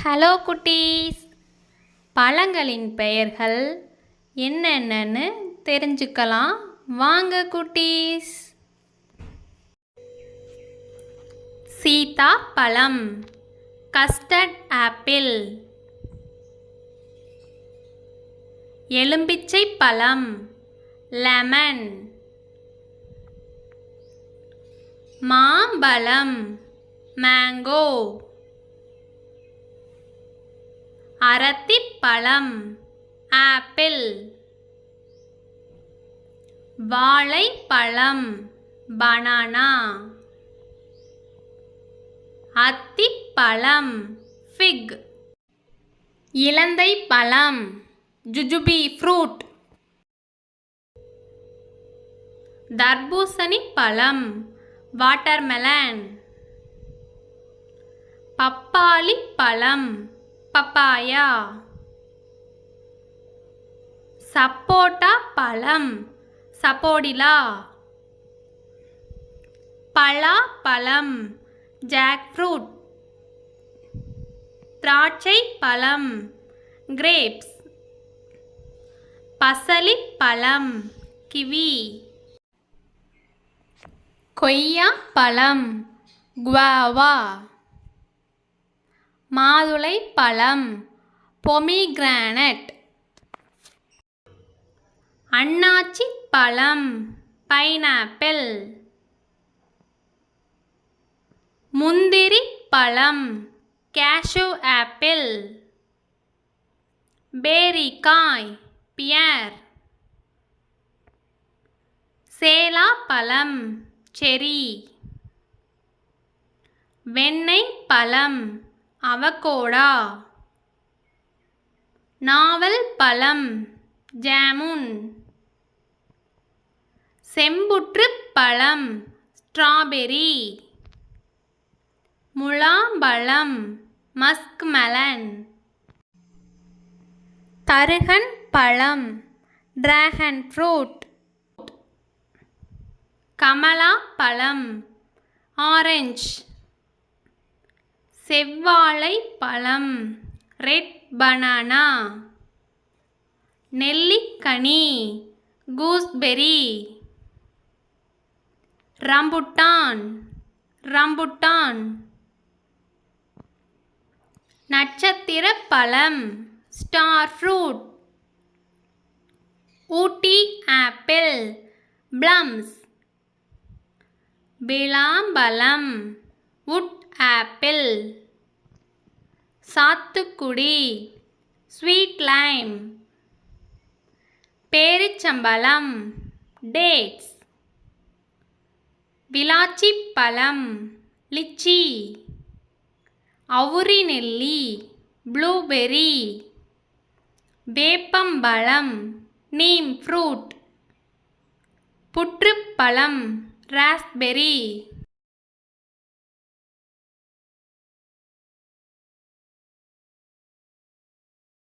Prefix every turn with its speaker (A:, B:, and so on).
A: Hello குட்டீஸ், பழங்களின் பெயர்கள் என்னென்னு தெரிஞ்சுக்கலாம் வாங்க குட்டீஸ். சீதா பழம், கஸ்டர்ட் ஆப்பிள், எலும்பிச்சை பழம், லெமன், மாம்பழம், மேங்கோ, அரத்திப்பழம், ஆப்பிள், வாழைப்பழம், பனானா, அத்திப்பழம், ஃபிக், இலந்தை பழம், ஜுஜுபி ஃப்ரூட், தர்பூசணி பழம், வாட்டர்மெலன், பப்பாளி பழம், பப்பாயா, சப்போட்டா பழம், சப்போடிலா, பலாப்பழம், ஜாக்ஃப்ரூட், திராட்சை பழம், கிரேப்ஸ், பசலி பழம், கிவி, கொய்யா பழம், குவாவா, மாதுளை பழம், பொமிகிரானட், அன்னாச்சி பழம், பைனாப்பிள், முந்திரி பழம், கேஷ்யூ ஆப்பிள், பேரிக்காய், பியர், சேலா பழம், செரி, வெண்ணெய் பழம், அவகோடா, நாவல் பழம், ஜாமுன், செம்புற்று பழம், ஸ்ட்ராபெரி, முலாம்பழம், மஸ்க்மெலன், தருகன் பழம், டிராகன் ஃப்ரூட், கமலா பழம், ஆரஞ்சு, செவ்வாழை பழம், ரெட் பனானா, நெல்லிக்கனி, கூஸ்பெரி, ரம்புட்டான், நட்சத்திர பழம், star fruit, Ooty apple, plums, விளாம்பழம், வுட் ஆப்பிள், சாத்துக்குடி, ஸ்வீட் லைம், பேரிச்சம்பழம், டேட்ஸ், விளாச்சிப் பழம், லிச்சி, அவுரி நெல்லி, ப்ளூபெர்ரி, வேப்பம்பழம், நீம் ஃப்ரூட், புற்றுப்பழம், ராஸ்பெர்ரி.